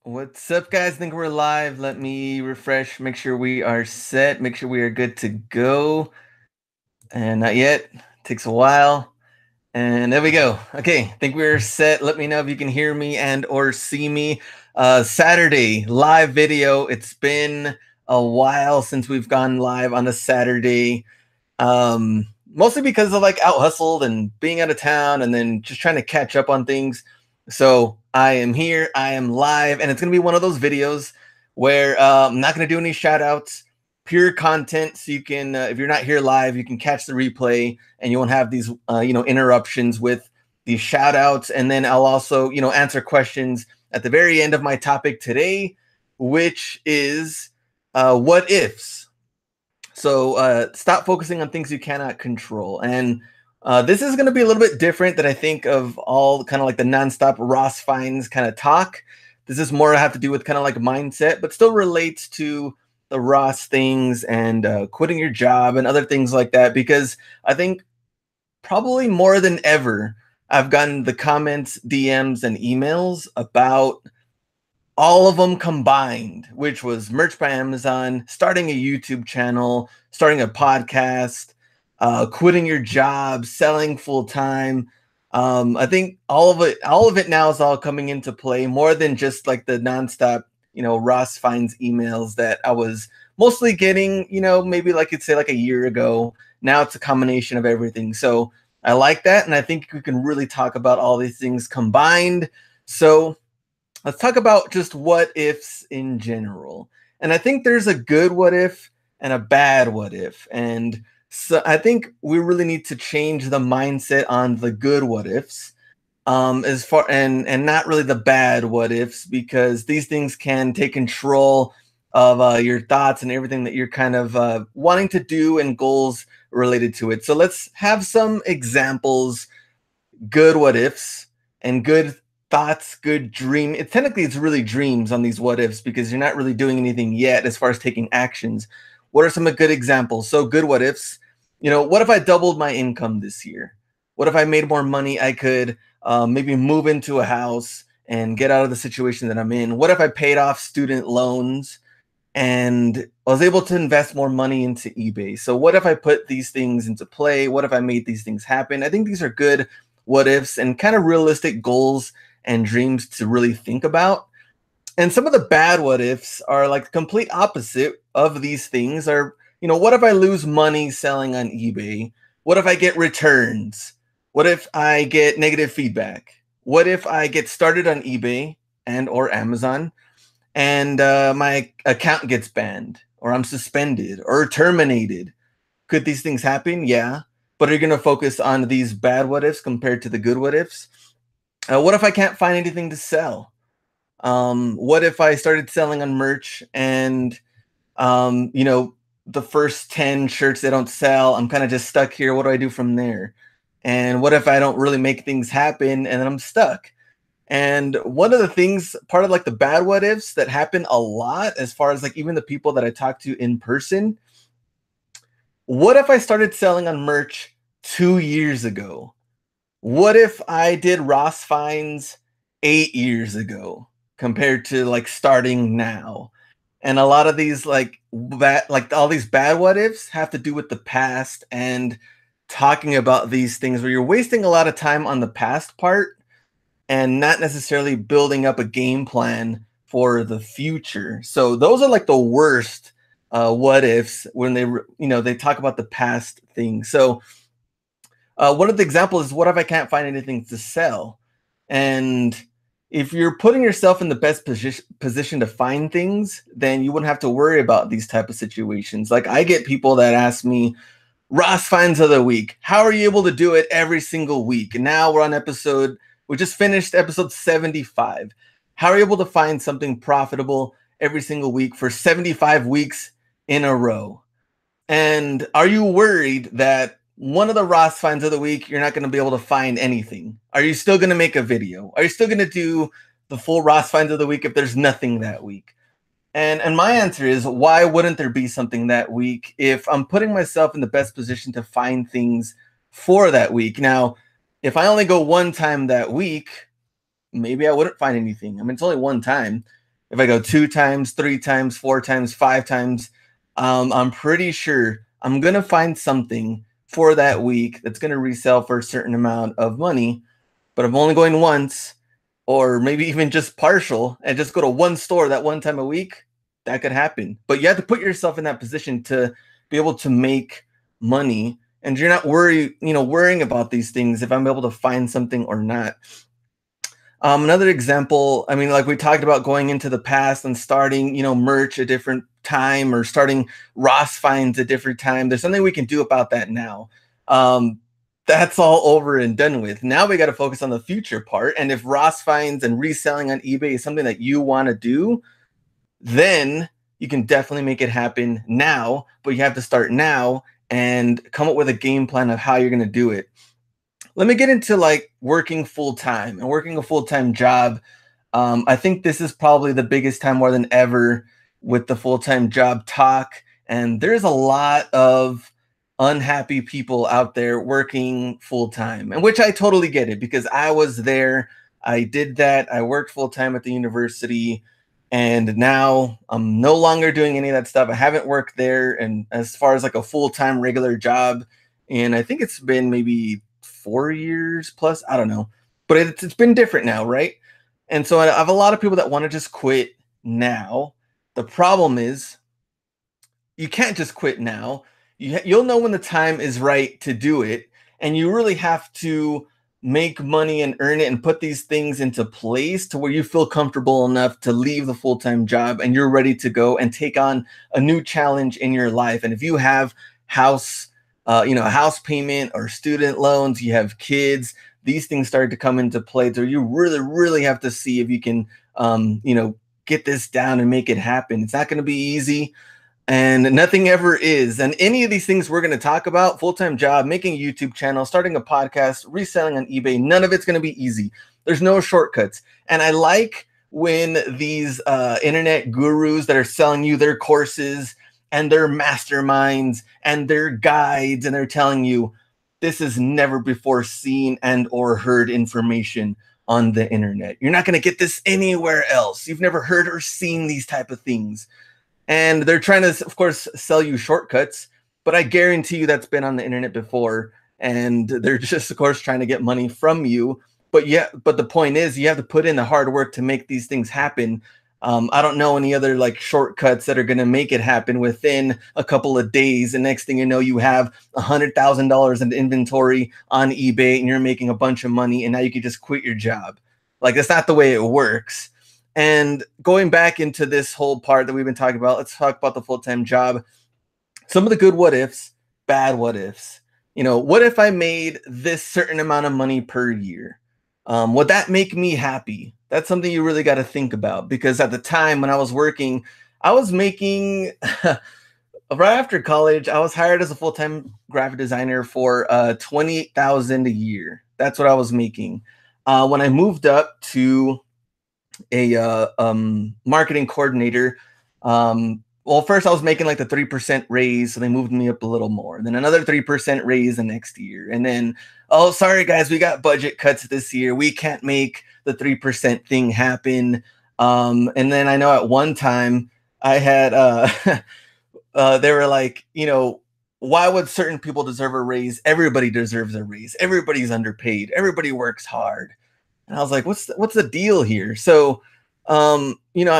What's up, guys? I think we're live. Let me refresh, make sure we are set, make sure we are good to go. And not yet. Takes a while. And there we go. Okay, I think we're set. Let me know if you can hear me and or see me. Saturday live video. It's been a while since we've gone live on a Saturday. Mostly because of like out hustled and being out of town and then just trying to catch up on things. So I am here, I am live, and it's gonna be one of those videos where I'm not gonna do any shout outs, pure content. So you can, if you're not here live, you can catch the replay and you won't have these, interruptions with these shout outs. And then I'll also, answer questions at the very end of my topic today, which is what ifs. So stop focusing on things you cannot control. And this is going to be a little bit different than I think of all kind of like the nonstop Ross Fiennes kind of talk. This is more have to do with kind of like mindset, but still relates to the Ross things and quitting your job and other things like that. Because I think probably more than ever, I've gotten the comments, DMs, and emails about all of them combined, which was merch by Amazon, starting a YouTube channel, starting a podcast, quitting your job, selling full time. I think all of it now is all coming into play more than just like the nonstop, Ross Fiennes emails that I was mostly getting, maybe like you'd say like a year ago. Now it's a combination of everything. So I like that. And I think we can really talk about all these things combined. So let's talk about just what ifs in general. And I think there's a good what if and a bad what if. And so I think we really need to change the mindset on the good what ifs, as far and not really the bad what ifs, because these things can take control of your thoughts and everything that you're kind of wanting to do and goals related to it. So let's have some examples, good what ifs and good thoughts, good dream. It's really dreams on these what ifs because you're not really doing anything yet as far as taking actions. What are some good examples? So good what ifs. What if I doubled my income this year? What if I made more money? I could maybe move into a house and get out of the situation that I'm in. What if I paid off student loans and I was able to invest more money into eBay? So what if I put these things into play? What if I made these things happen? I think these are good what ifs and kind of realistic goals and dreams to really think about. And some of the bad what ifs are like the complete opposite of these things are, what if I lose money selling on eBay? What if I get returns? What if I get negative feedback? What if I get started on eBay and or Amazon and my account gets banned or I'm suspended or terminated? Could these things happen? Yeah. But are you going to focus on these bad what ifs compared to the good what ifs? What if I can't find anything to sell? What if I started selling on merch and, the first 10 shirts they don't sell, I'm kind of just stuck here. What do I do from there? And what if I don't really make things happen and then I'm stuck? And one of the things, part of like the bad what ifs that happen a lot, as far as like even the people that I talk to in person, what if I started selling on merch 2 years ago? What if I did Ross Fiennes 8 years ago compared to like starting now? And a lot of these like all these bad what ifs have to do with the past and talking about these things where you're wasting a lot of time on the past part and not necessarily building up a game plan for the future. So those are like the worst what ifs when they talk about the past things. So one of the examples is, what if I can't find anything to sell? And if you're putting yourself in the best position to find things, then you wouldn't have to worry about these type of situations. Like I get people that ask me, Ross Finds of the Week, how are you able to do it every single week? And now we're on we just finished episode 75. How are you able to find something profitable every single week for 75 weeks in a row? And are you worried that one of the Ross finds of the week, you're not going to be able to find anything? Are you still going to make a video? Are you still going to do the full Ross finds of the week if there's nothing that week? And my answer is, why wouldn't there be something that week if I'm putting myself in the best position to find things for that week? Now, if I only go one time that week, maybe I wouldn't find anything. I mean, it's only one time. if I go 2 times, 3 times, 4 times, 5 times, I'm pretty sure I'm going to find something for that week that's going to resell for a certain amount of money. But I'm only going once, or maybe even just partial, and just go to one store that one time a week. That could happen. But you have to put yourself in that position to be able to make money, and you're not worrying about these things, if I'm able to find something or not. Another example, I mean, like we talked about going into the past and starting, merch a different time, or starting Ross finds a different time. There's something we can do about that now. That's all over and done with. Now we got to focus on the future part. And if Ross finds and reselling on eBay is something that you want to do, then you can definitely make it happen now. But you have to start now and come up with a game plan of how you're going to do it. Let me get into like working full time and working a full time job. I think this is probably the biggest time more than ever with the full time job talk. And there's a lot of unhappy people out there working full time, and which I totally get it, because I was there. I did that. I worked full time at the university, and now I'm no longer doing any of that stuff. I haven't worked there, and as far as like a full time regular job, and I think it's been maybe 4 years plus. I don't know, but it's been different now, right? And so I have a lot of people that want to just quit now. The problem is you can't just quit now. You'll know when the time is right to do it, and you really have to make money and earn it and put these things into place to where you feel comfortable enough to leave the full-time job and you're ready to go and take on a new challenge in your life. And if you have a house payment or student loans, you have kids, these things start to come into play. So you really, really have to see if you can, get this down and make it happen. It's not going to be easy. And nothing ever is. And any of these things we're going to talk about, full-time job, making a YouTube channel, starting a podcast, reselling on eBay, none of it's going to be easy. There's no shortcuts. And I like when these internet gurus that are selling you their courses and their masterminds and their guides, and they're telling you this is never before seen and or heard information on the internet. You're not going to get this anywhere else. You've never heard or seen these type of things. And they're trying to, of course, sell you shortcuts, but I guarantee you that's been on the internet before. And they're just, of course, trying to get money from you. But the point is, you have to put in the hard work to make these things happen. I don't know any other like shortcuts that are going to make it happen within a couple of days. And next thing you know, you have $100,000 in inventory on eBay and you're making a bunch of money. And now you can just quit your job. Like, that's not the way it works. And going back into this whole part that we've been talking about, let's talk about the full-time job. Some of the good what ifs, bad what ifs. What if I made this certain amount of money per year? Would that make me happy? That's something you really got to think about, because at the time when I was working, I was making right after college, I was hired as a full-time graphic designer for $28,000 a year. That's what I was making. When I moved up to a marketing coordinator, well, first I was making like the 3% raise, so they moved me up a little more, then another 3% raise the next year, and then, oh, sorry guys, we got budget cuts this year, we can't make the 3% thing happen. And then I know at one time I had they were like, why would certain people deserve a raise? Everybody deserves a raise. Everybody's underpaid. Everybody works hard. And I was like, what's the deal here? So, I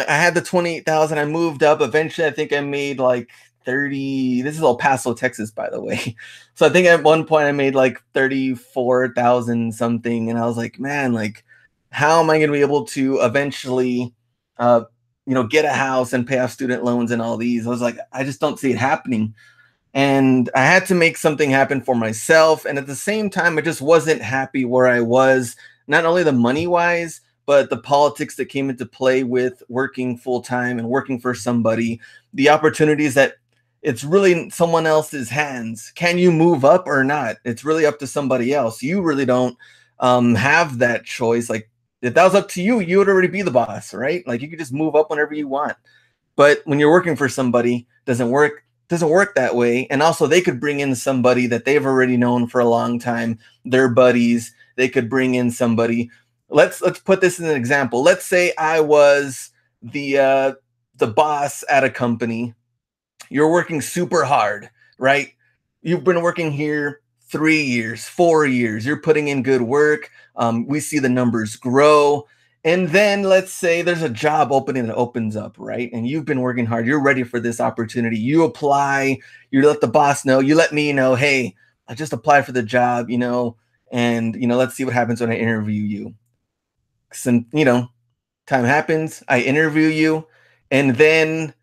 had the 28,000. I moved up. Eventually, I think I made like 30. This is El Paso, Texas, by the way. So I think at one point I made like 34,000 something. And I was like, man, like, how am I going to be able to eventually, get a house and pay off student loans and all these? I was like, I just don't see it happening. And I had to make something happen for myself. And at the same time, I just wasn't happy where I was, not only the money wise, but the politics that came into play with working full time and working for somebody, the opportunities that it's really someone else's hands. Can you move up or not? It's really up to somebody else. You really don't have that choice. Like, if that was up to you, you would already be the boss, right? Like, you could just move up whenever you want. But when you're working for somebody, doesn't work that way. And also, they could bring in somebody that they've already known for a long time, their buddies. They could bring in somebody. Let's put this in an example. Let's say I was the boss at a company. You're working super hard, right? You've been working here 3 years, 4 years. You're putting in good work. We see the numbers grow. And then let's say there's a job opening that opens up, right? And you've been working hard. You're ready for this opportunity. You apply, you let the boss know, you let me know, hey, I just applied for the job, and, let's see what happens when I interview you. Some, time happens, I interview you, and then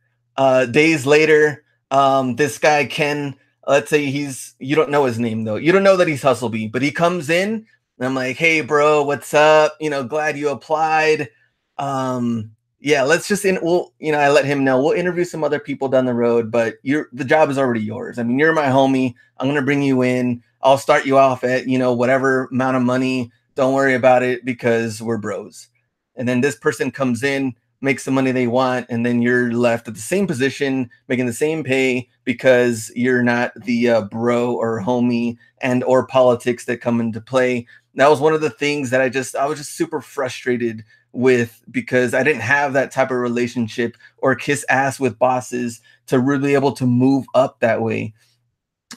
days later, this guy Ken, let's say he's you don't know his name though. You don't know that he's Hustleby, but he comes in and I'm like, hey bro, what's up? Glad you applied. Yeah, let's just I let him know we'll interview some other people down the road, but the job is already yours. I mean, you're my homie. I'm gonna bring you in. I'll start you off at, whatever amount of money. Don't worry about it because we're bros. And then this person comes in, makes the money they want, and then you're left at the same position, making the same pay because you're not the bro or homie and or politics that come into play. That was one of the things that I was just super frustrated with because I didn't have that type of relationship or kiss ass with bosses to really be able to move up that way.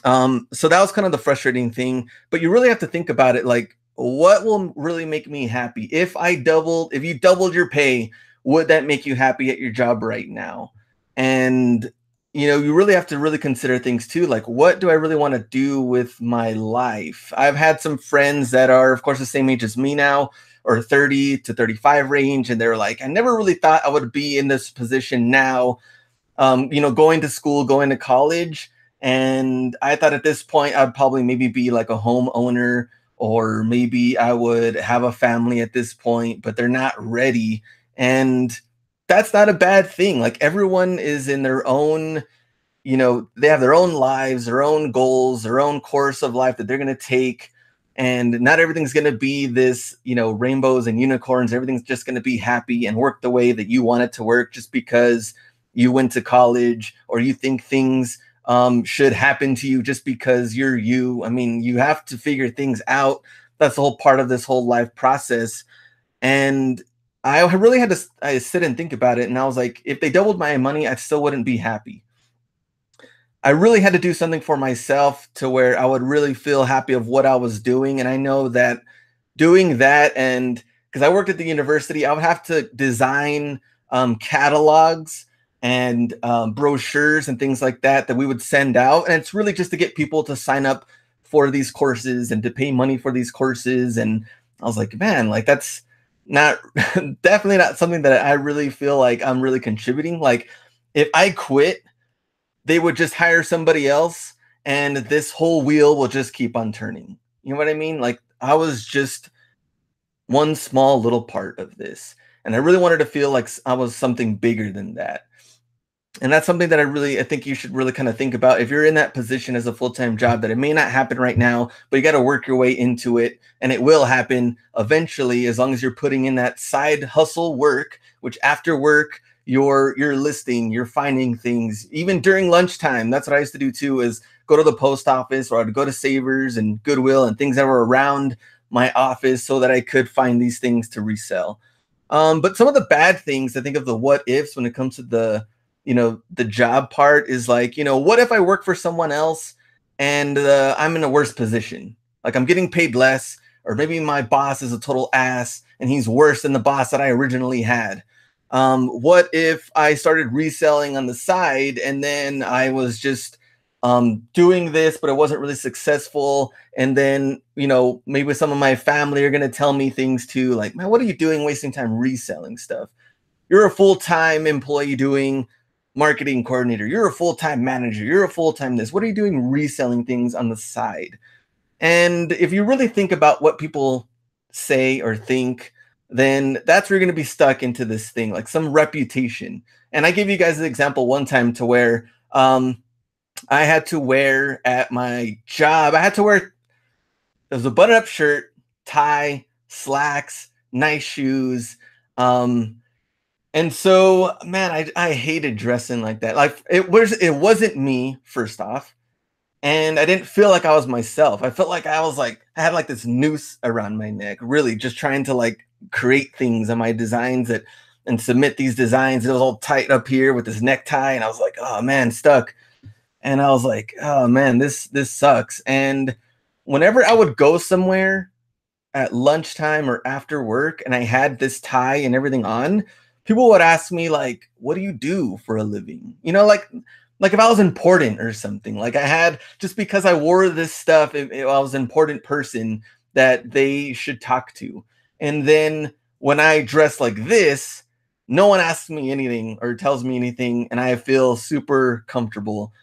So that was kind of the frustrating thing, but you really have to think about it like, what will really make me happy? If you doubled your pay, would that make you happy at your job right now? And you really have to really consider things too, like what do I really want to do with my life? I've had some friends that are, of course, the same age as me now, or 30 to 35 range, and they're like, I never really thought I would be in this position now, going to school, going to college. And I thought at this point I'd probably maybe be like a homeowner, or maybe I would have a family at this point, but they're not ready. And that's not a bad thing. Like everyone is in their own, they have their own lives, their own goals, their own course of life that they're going to take. And not everything's going to be this, rainbows and unicorns. Everything's just going to be happy and work the way that you want it to work just because you went to college, or you think things should happen to you just because you're you. I mean, you have to figure things out. That's the whole part of this whole life process. And I really had to I sit and think about it. And I was like, if they doubled my money, I still wouldn't be happy. I really had to do something for myself to where I would really feel happy of what I was doing. And I know that doing that, and because I worked at the university, I would have to design catalogs and brochures and things like that we would send out. And it's really just to get people to sign up for these courses and to pay money for these courses. And I was like, man, like that's not definitely not something that I really feel like I'm really contributing. Like if I quit, they would just hire somebody else and this whole wheel will just keep on turning. You know what I mean? Like I was just one small little part of this. And I really wanted to feel like I was something bigger than that. And that's something that I think you should really kind of think about if you're in that position as a full-time job, that it may not happen right now, but you got to work your way into it, and it will happen eventually as long as you're putting in that side hustle work, which after work you're listing, you're finding things even during lunchtime. That's what I used to do too, is go to the post office, or I'd go to Savers and Goodwill and things that were around my office so that I could find these things to resell. But some of the bad things I think of the what ifs when it comes to the job part is like, what if I work for someone else and I'm in a worse position? Like I'm getting paid less, or maybe my boss is a total ass and he's worse than the boss that I originally had. What if I started reselling on the side and then I was just doing this, but it wasn't really successful? And then, maybe some of my family are going to tell me things too, like, man, what are you doing wasting time reselling stuff? You're a full-time employee doing marketing coordinator. You're a full-time manager. You're a full-time this. What are you doing reselling things on the side? And if you really think about what people say or think, then that's where you're going to be stuck into this thing, like some reputation. And I gave you guys an example one time to where I had to wear at my job, it was a button-up shirt, tie, slacks, nice shoes. And so, man, I hated dressing like that. Like it wasn't me, first off. And I didn't feel like I was myself. I felt like I had like this noose around my neck, really just trying to like create things on my designs that and submit these designs. It was all tight up here with this necktie, and I was like, oh man, stuck. And I was like, oh man, this sucks. And whenever I would go somewhere at lunchtime or after work and I had this tie and everything on, people would ask me like, "What do you do for a living?" Like if I was important or something. Like I had, just because I wore this stuff, if I was an important person that they should talk to. And then when I dress like this, no one asks me anything or tells me anything, and I feel super comfortable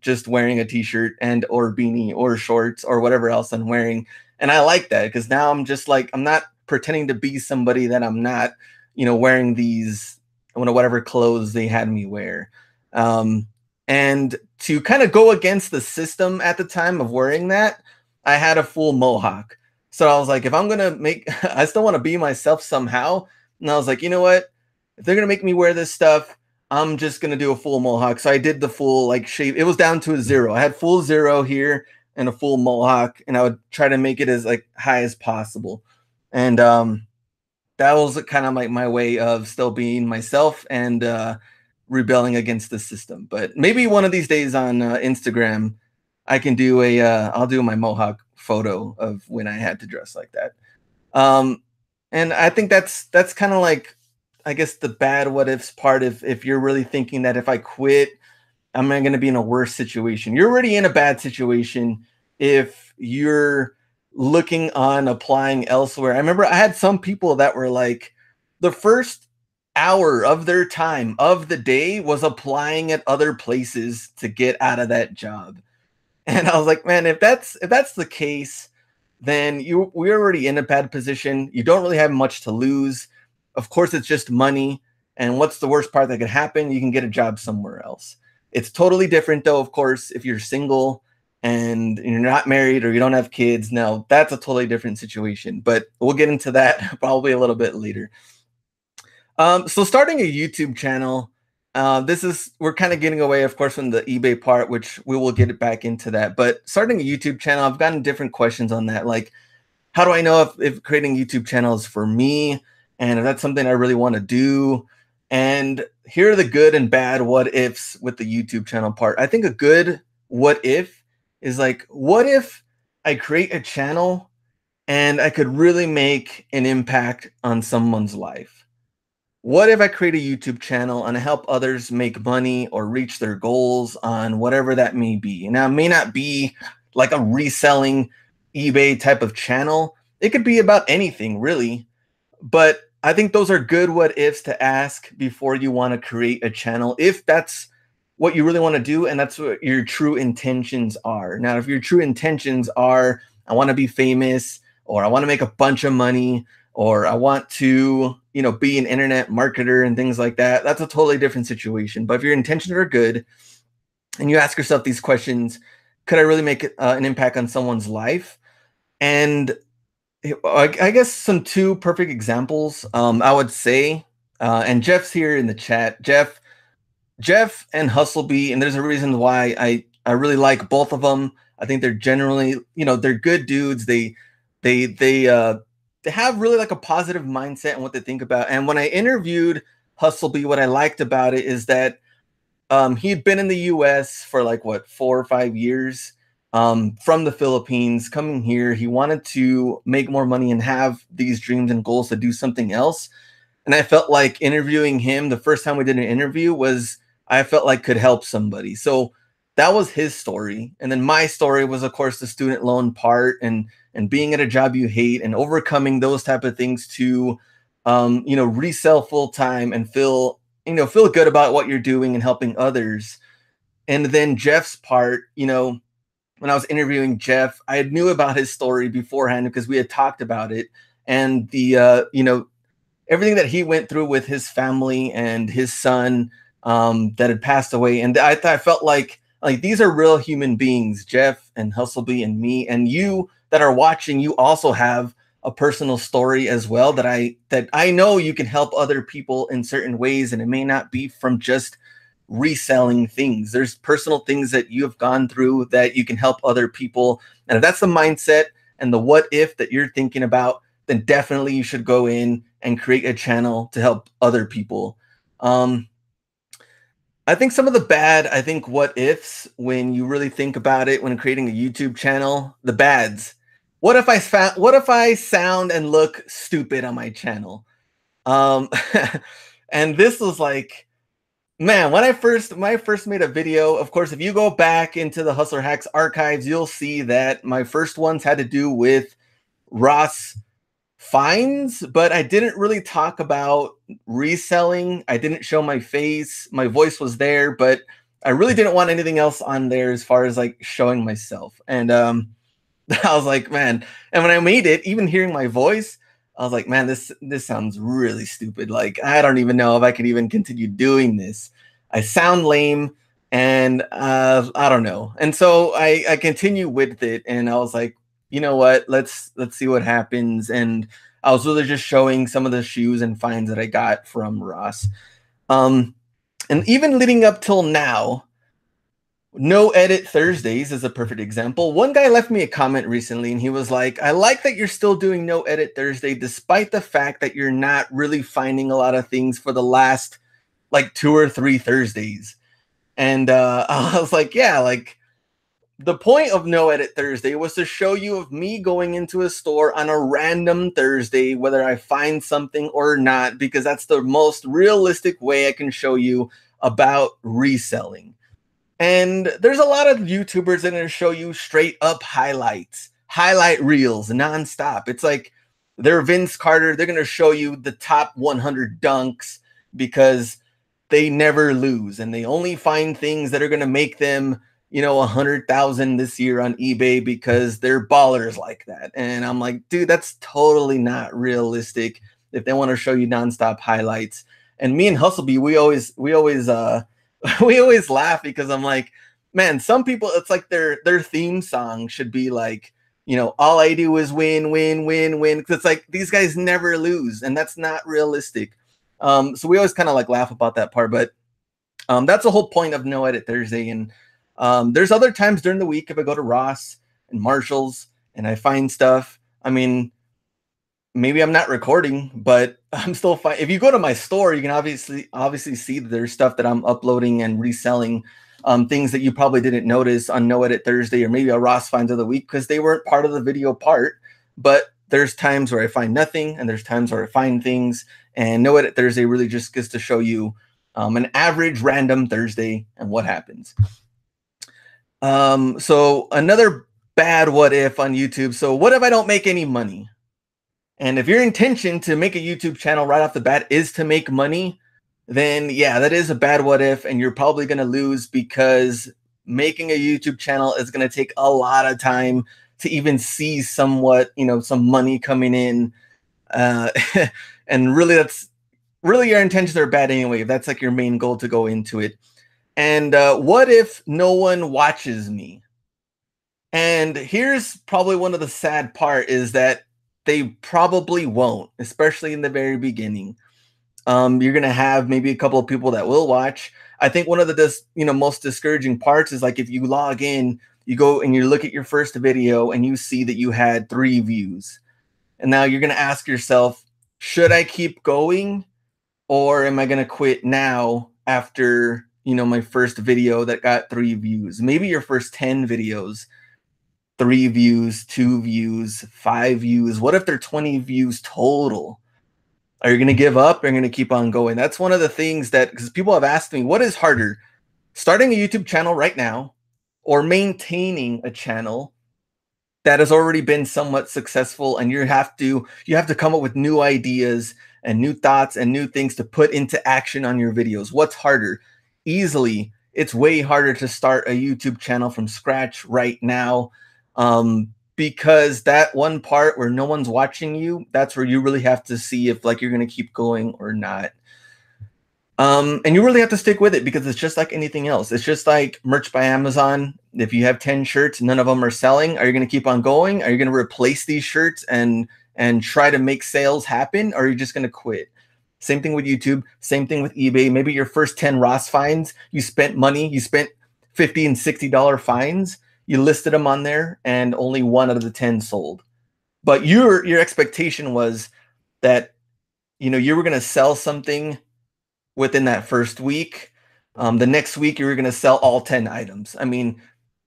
just wearing a t-shirt and or beanie or shorts or whatever else I'm wearing. And I like that because now I'm just like, I'm not pretending to be somebody that I'm not, wearing these, whatever clothes they had me wear. And to kind of go against the system at the time of wearing that, I had a full mohawk. So I was like, if I'm going to make, I still want to be myself somehow. And I was like, you know what? If they're going to make me wear this stuff, I'm just going to do a full mohawk. So I did the full like shave. It was down to a 0. I had full 0 here and a full mohawk, and I would try to make it as like high as possible. And that was kind of like my way of still being myself and rebelling against the system. But maybe one of these days on Instagram, I can do I'll do my mohawk photo of when I had to dress like that. And I think that's kind of like, I guess, the bad what ifs part. If you're really thinking that if I quit, I'm going to be in a worse situation. You're already in a bad situation if you're looking on applying elsewhere. I remember I had some people that were like, the first hour of their time of the day was applying at other places to get out of that job. And I was like, man, if that's the case, then we're already in a bad position. You don't really have much to lose. Of course, it's just money. And what's the worst part that could happen? You can get a job somewhere else. It's totally different, though, of course, if you're single and you're not married or you don't have kids. Now, that's a totally different situation. But we'll get into that probably a little bit later. So starting a YouTube channel, we're kind of getting away, of course, from the eBay part, which we will get it back into that. But starting a YouTube channel, I've gotten different questions on that. Like, how do I know if creating a YouTube channel is for me? And if that's something I really want to do? And here are the good and bad what ifs with the YouTube channel part. I think a good what if is like, what if I create a channel and I could really make an impact on someone's life? What if I create a YouTube channel and I help others make money or reach their goals on whatever that may be? Now, it may not be like a reselling eBay type of channel. It could be about anything, really. But I think those are good what ifs to ask before you want to create a channel, if that's what you really want to do and that's what your true intentions are. Now, if your true intentions are, I want to be famous, or I want to make a bunch of money, or I want to, be an internet marketer and things like that, that's a totally different situation. But if your intentions are good and you ask yourself these questions, could I really make an impact on someone's life? And I guess some 2 perfect examples, I would say, and Jeff's here in the chat. Jeff and Hustlebee, and there's a reason why I really like both of them. I think they're generally, they're good dudes. They have really like a positive mindset and what they think about. And when I interviewed Hustlebee, what I liked about it is that he'd been in the US for like 4 or 5 years, from the Philippines, coming here. He wanted to make more money and have these dreams and goals to do something else. And I felt like interviewing him, the first time we did an interview, was I felt like could help somebody. So that was his story. And then my story was, of course, the student loan part and being at a job you hate and overcoming those type of things to, resell full time and feel good about what you're doing and helping others. And then Jeff's part, when I was interviewing Jeff, I knew about his story beforehand because we had talked about it, and the, everything that he went through with his family and his son that had passed away. And I felt like these are real human beings, Jeff and Hustlebee and me, and you that are watching, you also have a personal story as well that I know you can help other people in certain ways. And it may not be from just reselling things. There's personal things that you have gone through that you can help other people. And if that's the mindset and the what if that you're thinking about, then definitely you should go in and create a channel to help other people. Um, I think some of the bad, I think what ifs when you really think about it when creating a YouTube channel, the bads. What if I sound and look stupid on my channel? Um and this was like, man, when I first made a video, of course, if you go back into the Hustler Hacks archives, you'll see that my first ones had to do with Ross finds, but I didn't really talk about reselling. I didn't show my face. My voice was there, but I really didn't want anything else on there as far as like showing myself. And I was like, man, and when I made it, even hearing my voice, I was like, man, this sounds really stupid. Like, I don't even know if I can even continue doing this. I sound lame, and I don't know. And so I continue with it, and I was like, you know what? Let's see what happens. And I was really just showing some of the shoes and finds that I got from Ross. And even leading up till now, no edit Thursdays is a perfect example. One guy left me a comment recently and he was like, I like that you're still doing no edit Thursday, despite the fact that you're not really finding a lot of things for the last like 2 or 3 Thursdays. And I was like, yeah, like the point of no edit Thursday was to show you of me going into a store on a random Thursday, whether I find something or not, because that's the most realistic way I can show you about reselling. And there's a lot of YouTubers that are going to show you straight up highlights, highlight reels nonstop. It's like they're Vince Carter. They're going to show you the top 100 dunks because they never lose. And they only find things that are going to make them, you know, 100,000 this year on eBay because they're ballers like that. And I'm like, dude, that's totally not realistic if they want to show you nonstop highlights. And me and Hustlebee, we always we always laugh because I'm like, man, some people, it's like their theme song should be like, you know, all I do is win, win, win, win. Because it's like these guys never lose, and that's not realistic. So we always kind of like laugh about that part, but that's the whole point of No Edit Thursday. And there's other times during the week if I go to Ross and Marshall's and I find stuff. I mean, maybe I'm not recording, but I'm still fine. If you go to my store, you can obviously see that there's stuff that I'm uploading and reselling, things that you probably didn't notice on No Edit Thursday or maybe a Ross Finds of the Week because they weren't part of the video part. But there's times where I find nothing and there's times where I find things. And No Edit Thursday really just gets to show you an average random Thursday and what happens. So another bad what if on YouTube. So what if I don't make any money? And if your intention to make a YouTube channel right off the bat is to make money, then yeah, that is a bad what if, and you're probably going to lose because making a YouTube channel is going to take a lot of time to even see somewhat, you know, some money coming in. And really, that's really your intentions are bad anyway, if that's like your main goal to go into it. And what if no one watches me? And here's probably one of the sad part is that they probably won't, especially in the very beginning. You're going to have maybe a couple of people that will watch. I think one of the most discouraging parts is like if you log in, you go and you look at your first video and you see that you had 3 views. And now you're going to ask yourself, should I keep going or am I going to quit now after, you know, my first video that got 3 views? Maybe your first 10 videos, 3 views, 2 views, 5 views. What if they're 20 views total? Are you going to give up or are you going to keep on going? That's one of the things that, because people have asked me, what is harder, starting a YouTube channel right now or maintaining a channel that has already been somewhat successful? And you have to come up with new ideas and new thoughts and new things to put into action on your videos. What's harder? Easily, it's way harder to start a YouTube channel from scratch right now. Because that one part where no one's watching you, that's where you really have to see if like you're going to keep going or not. And you really have to stick with it because it's just like anything else. It's just like merch by Amazon. If you have 10 shirts, none of them are selling. Are you going to keep on going? Are you going to replace these shirts and try to make sales happen? Or are you just going to quit? Same thing with YouTube. Same thing with eBay. Maybe your first 10 Ross finds, you spent money. You spent $50 and $60 fines. You listed them on there and only 1 out of the 10 sold. but your expectation was that, you were going to sell something within that first week. The next week you were going to sell all 10 items. I mean,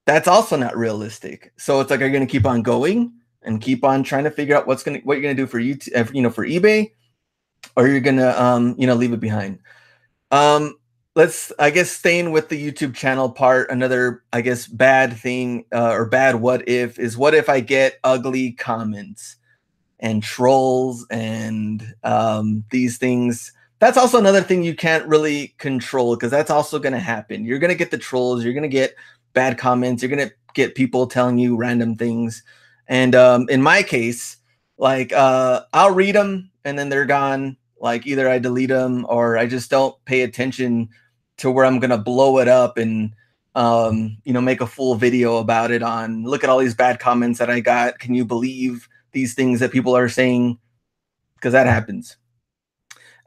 that's also not realistic. So it's like, are you going to keep on going and keep on trying to figure out what you're going to do for for eBay, or you're going to, leave it behind? Um, let's, I guess, staying with the YouTube channel part, another, I guess, bad thing, or bad what if is, what if I get ugly comments and trolls and these things? That's also another thing you can't really control, because that's also going to happen. You're going to get the trolls, you're going to get bad comments, you're going to get people telling you random things. And in my case, like, I'll read them and then they're gone. Like, either I delete them or I just don't pay attention to where I'm going to blow it up and make a full video about it on, look at all these bad comments that I got. Can you believe these things that people are saying? Because that happens.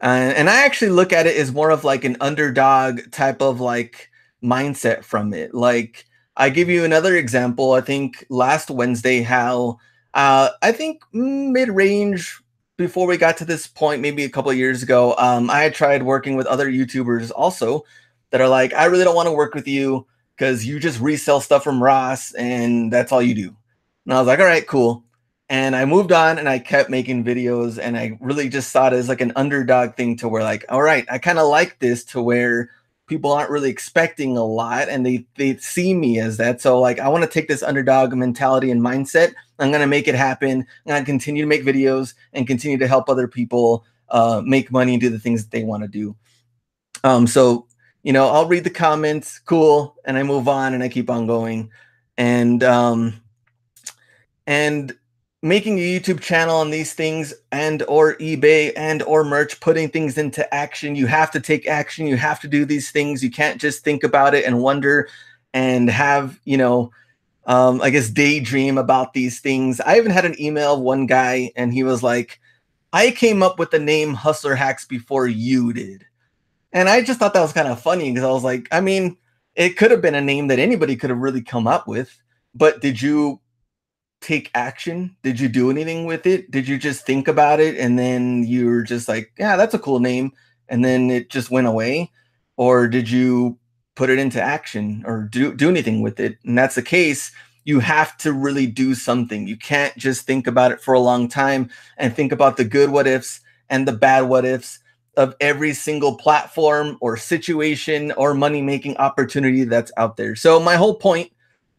And I actually look at it as more of like an underdog type of like mindset from it. Like, I give you another example. I think last Wednesday, how I think mid-range, before we got to this point, maybe a couple of years ago, I had tried working with other YouTubers also that are like, I really don't want to work with you because you just resell stuff from Ross and that's all you do. And I was like, all right, cool. And I moved on and I kept making videos, and I really just saw it as like an underdog thing, to where like, all right, I kind of like this, to where people aren't really expecting a lot and they see me as that. So like, I want to take this underdog mentality and mindset. I'm going to make it happen. I'm going to continue to make videos and continue to help other people make money and do the things that they want to do. So, I'll read the comments, cool, and I move on and I keep on going. And making a YouTube channel on these things, and or eBay and or merch, putting things into action. You have to take action. You have to do these things. You can't just think about it and wonder and have, I guess, daydream about these things. I even had an email of one guy, and he was like, I came up with the name Hustler Hacks before you did. And I just thought that was kind of funny, because I was like, I mean, it could have been a name that anybody could have really come up with, but did you take action? Did you do anything with it? Did you just think about it and then you were just like, yeah, that's a cool name, and then it just went away? Or did you put it into action or do anything with it? And that's the case. You have to really do something. You can't just think about it for a long time and think about the good what ifs and the bad what ifs of every single platform or situation or money making opportunity that's out there. So my whole point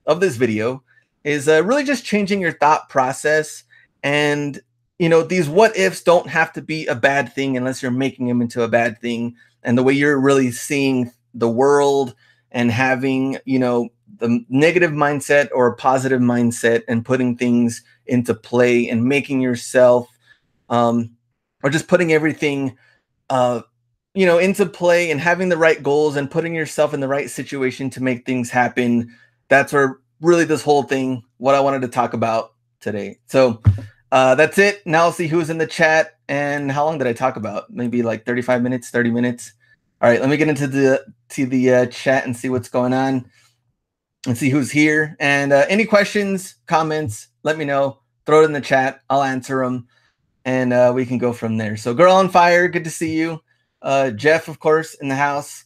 of this video is really just changing your thought process. And, these what ifs don't have to be a bad thing unless you're making them into a bad thing. And the way you're really seeing the world and having, the negative mindset or a positive mindset, and putting things into play and making yourself, or just putting everything, into play and having the right goals and putting yourself in the right situation to make things happen. That's where really this whole thing, what I wanted to talk about today. So that's it. Now I'll see who's in the chat. And how long did I talk about? Maybe like 35 minutes, 30 minutes. All right, let me get into the chat and see what's going on and see who's here. And any questions, comments, let me know. Throw it in the chat. I'll answer them, and we can go from there. So Girl on Fire, good to see you. Jeff, of course, in the house.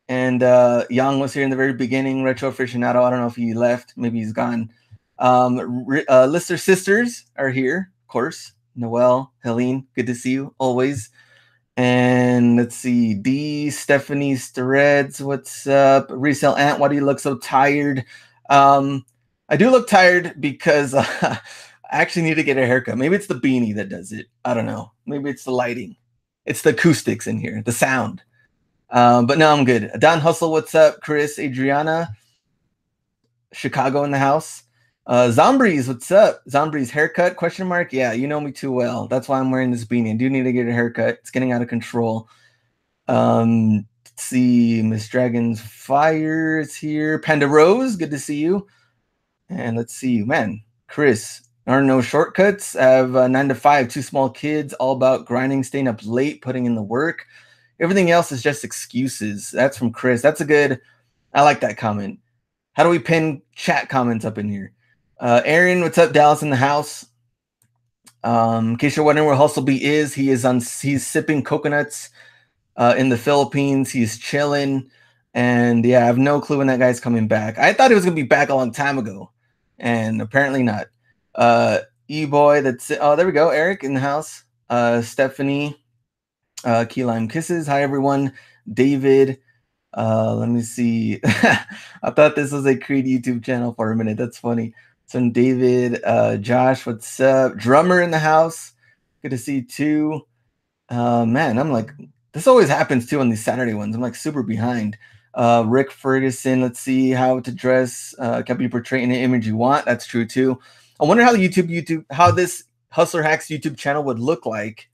And Young was here in the very beginning. Retro Aficionado, I don't know if he left. Maybe he's gone. Lister Sisters are here, of course. Noelle, Helene, good to see you always. And let's see, D, Stephanie Stareds, what's up? Resale Ant, why do you look so tired? I do look tired because I actually need to get a haircut. Maybe it's the beanie that does it. I don't know. Maybe it's the lighting. It's the acoustics in here, the sound. But no, I'm good. Don Hustle, what's up? Chris, Adriana, Chicago in the house. Zombies, what's up? Zombies haircut? Question mark. Yeah, you know me too well. That's why I'm wearing this beanie. I do need to get a haircut. It's getting out of control. Let's see, Miss Dragon's Fire is here. Panda Rose, good to see you. And let's see, man, Chris. There are no shortcuts. I have 9 to 5, 2 small kids, all about grinding, staying up late, putting in the work. Everything else is just excuses. That's from Chris. That's a good, I like that comment. How do we pin chat comments up in here? Aaron, what's up? Dallas in the house. In case you're wondering where Hustlebee is, he's sipping coconuts in the Philippines. He's chilling. And yeah, I have no clue when that guy's coming back. I thought he was gonna be back a long time ago, and apparently not. E-boy, that's it. Oh, there we go. Eric in the house. Stephanie, Key Lime Kisses. Hi everyone. David. Let me see. I thought this was a Creed YouTube channel for a minute. That's funny. So David, Josh, what's up? Drummer in the house. Good to see you too. Man, I'm like, this always happens too on these Saturday ones. I'm like super behind. Rick Ferguson, let's see how to dress. Can be portrayed in the image you want. That's true too. I wonder how how this Hustler Hacks YouTube channel would look like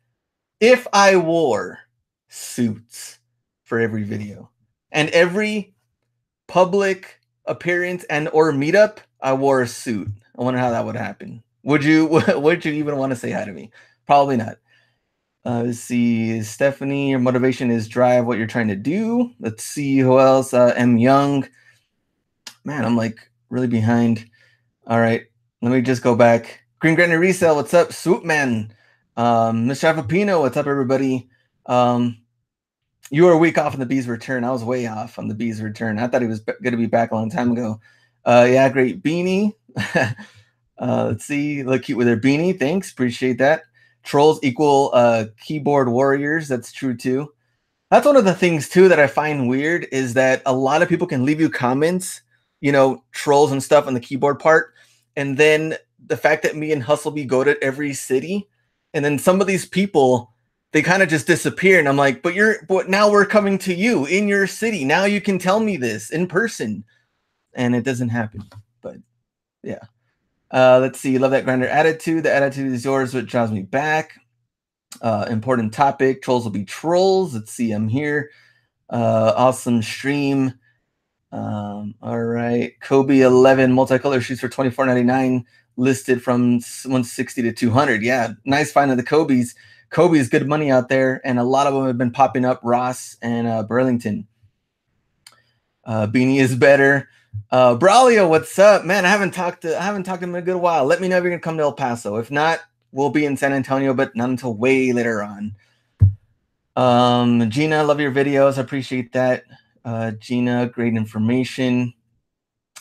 if I wore suits for every video. And every public appearance and or meetup, I wore a suit. I wonder how that would happen. Would you even want to say hi to me? Probably not. Let's see, Stephanie, your motivation is drive what you're trying to do. Let's see who else. M. Young. Man, I'm like really behind. All right, let me just go back. Green Granny Resale, what's up? Swoop Man. Mr. Avapino, what's up, everybody? You were a week off on the Bees return. I was way off on the Bees return. I thought he was going to be back a long time ago. Yeah, great beanie. Let's see. Look cute with her beanie. Thanks. Appreciate that. Trolls equal keyboard warriors. That's true too. That's one of the things too that I find weird is that a lot of people can leave you comments, you know, trolls and stuff on the keyboard part. And then the fact that me and Hustlebee go to every city, and then some of these people, they kind of just disappear. And I'm like, but now we're coming to you in your city. Now you can tell me this in person. And it doesn't happen. But yeah. Let's see. Love that grinder attitude. The attitude is yours, what drives me back. Important topic. Trolls will be trolls. Let's see. I'm here. Awesome stream. All right. Kobe 11 multicolor shoes for $24.99, listed from 160 to 200. Yeah, nice find of the Kobe's. Kobe's good money out there, and a lot of them have been popping up. Ross and Burlington. Beanie is better. Braulio, what's up, man? I haven't talked to him in a good while. Let me know if you're gonna come to El Paso. If not, we'll be in San Antonio, but not until way later on. Gina, love your videos. I appreciate that. Gina, great information.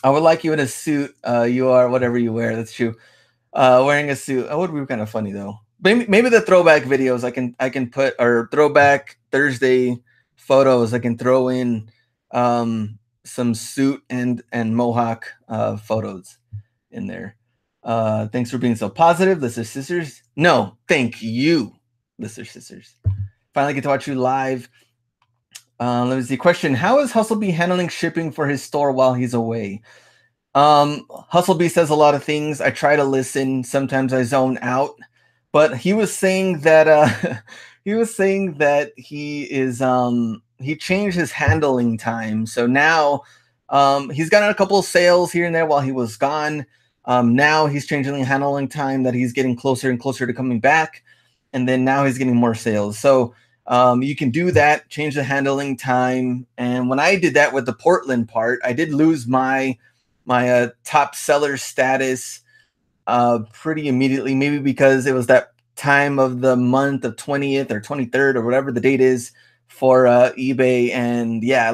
I would like you in a suit. You are whatever you wear. That's true. Wearing a suit. That would be kind of funny though. Maybe the throwback videos I can put, or throwback Thursday photos. I can throw in some suit and mohawk photos in there. Thanks for being so positive, Lister Sisters. No, thank you, Lister Sisters. Finally get to watch you live. Let me see. Question: how is Hustlebee handling shipping for his store while he's away? Hustlebee says a lot of things. I try to listen. Sometimes I zone out. But he was saying that he changed his handling time. So now he's gotten a couple of sales here and there while he was gone. Now he's changing the handling time that he's getting closer and closer to coming back. And then now he's getting more sales. So you can do that, change the handling time. And when I did that with the Portland part, I did lose my top seller status pretty immediately, maybe because it was that time of the month of 20th or 23rd or whatever the date is for eBay. And yeah, I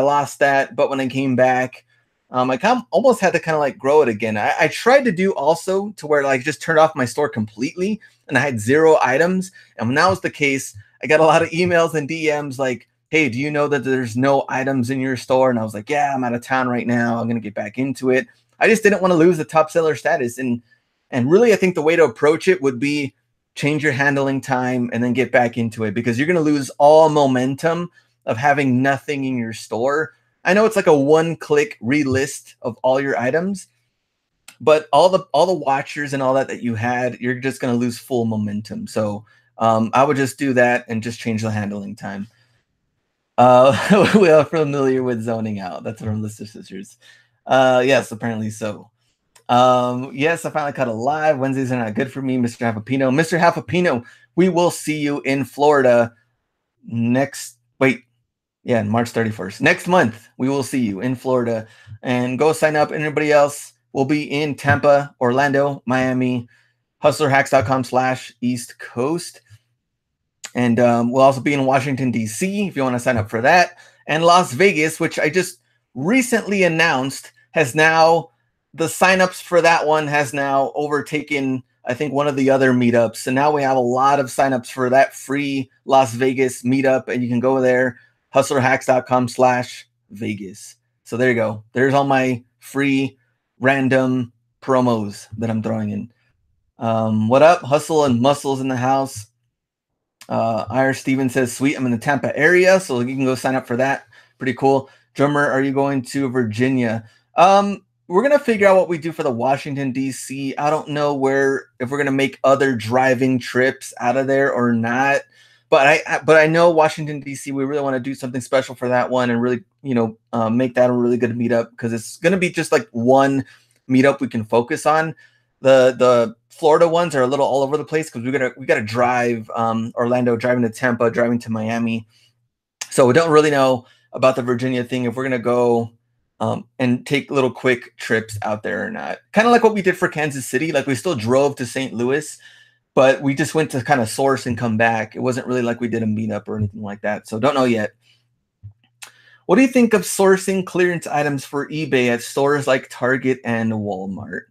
lost that. But when I came back, I almost had to kind of like grow it again. I tried to do also to where like just turned off my store completely and I had 0 items. And when that was the case, I got a lot of emails and DMs like, hey, do you know that there's no items in your store? And I was like, yeah, I'm out of town right now. I'm going to get back into it. I just didn't want to lose the top seller status. And really, I think the way to approach it would be change your handling time and then get back into it, because you're going to lose all momentum of having nothing in your store. I know it's like a one-click relist of all your items, but all the watchers and all that you had, you're just going to lose full momentum. So I would just do that and just change the handling time. We are familiar with zoning out. That's from Lister Sisters. Yes, apparently so. Yes, I finally caught a live. Wednesdays are not good for me, Mr. Halfapino. Mr. Halfapino, we will see you in Florida March 31st. Next month, we will see you in Florida. And go sign up. Anybody else will be in Tampa, Orlando, Miami, hustlerhacks.com/East Coast. And we'll also be in Washington, D.C. if you want to sign up for that. And Las Vegas, which I just recently announced, has now, the signups for that one has now overtaken, I think, one of the other meetups. So now we have a lot of signups for that free Las Vegas meetup. And you can go there, hustlerhacks.com/Vegas. So there you go. There's all my free random promos that I'm throwing in. What up? Hustle and Muscles in the house. Ir Steven says, sweet, I'm in the Tampa area, so you can go sign up for that. Pretty cool. Drummer, are you going to Virginia? We're going to figure out what we do for the Washington, D.C. I don't know if we're going to make other driving trips out of there or not. But I know Washington, D.C., we really want to do something special for that one and really, make that a really good meetup, because it's going to be just like one meetup we can focus on. The Florida ones are a little all over the place because we gotta drive Orlando, driving to Tampa, driving to Miami. So we don't really know about the Virginia thing, if we're gonna go and take little quick trips out there or not. Kind of like what we did for Kansas City. Like, we still drove to St. Louis, but we just went to kind of source and come back. It wasn't really like we did a meetup or anything like that. So don't know yet. What do you think of sourcing clearance items for eBay at stores like Target and Walmart?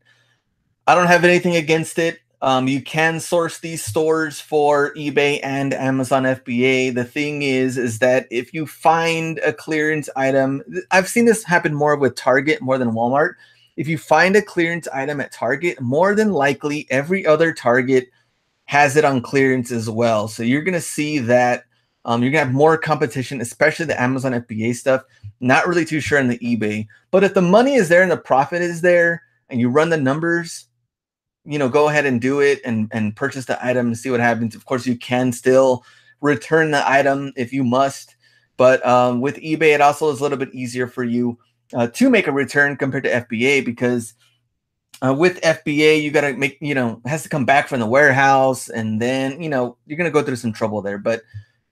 I don't have anything against it. You can source these stores for eBay and Amazon FBA. The thing is that if you find a clearance item, I've seen this happen more with Target more than Walmart. If you find a clearance item at Target, more than likely every other Target has it on clearance as well. So you're going to see that you're going to have more competition, especially the Amazon FBA stuff. Not really too sure on the eBay. But if the money is there and the profit is there and you run the numbers, go ahead and do it and purchase the item and see what happens. Of course, you can still return the item if you must. But with eBay, it also is a little bit easier for you to make a return compared to FBA, because with FBA, you got to make, it has to come back from the warehouse. And then, you're going to go through some trouble there. But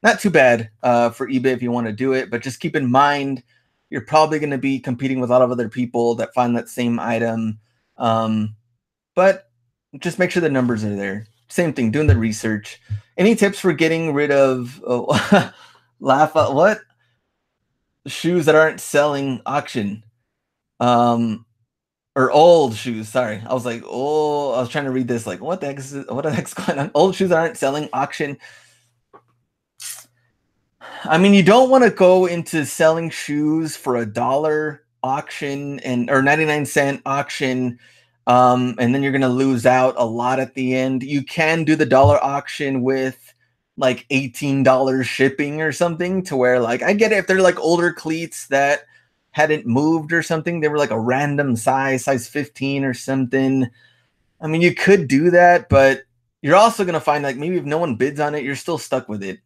not too bad for eBay if you want to do it. But just keep in mind, you're probably going to be competing with a lot of other people that find that same item. But just make sure the numbers are there. Same thing, doing the research. Any tips for getting rid of laugh at what? Shoes that aren't selling auction. Or old shoes. Sorry. I was like, I was trying to read this. Like, what the heck's going on? Old shoes that aren't selling auction. I mean, you don't want to go into selling shoes for $1 auction or 99-cent auction. And then you're going to lose out a lot at the end. You can do the dollar auction with like $18 shipping or something, to where, like, I get it if they're like older cleats that hadn't moved or something. They were like a random size 15 or something. I mean, you could do that, but you're also going to find, like, maybe if no one bids on it, you're still stuck with it.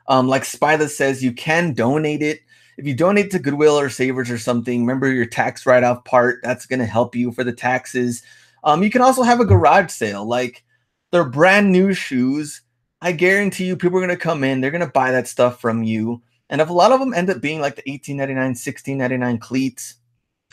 Like Spida says, you can donate it. If you donate to Goodwill or Savers or something, remember your tax write-off part. That's going to help you for the taxes. You can also have a garage sale. Like, they're brand new shoes. I guarantee you people are going to come in. They're going to buy that stuff from you. And if a lot of them end up being like the $18.99, $16.99 cleats,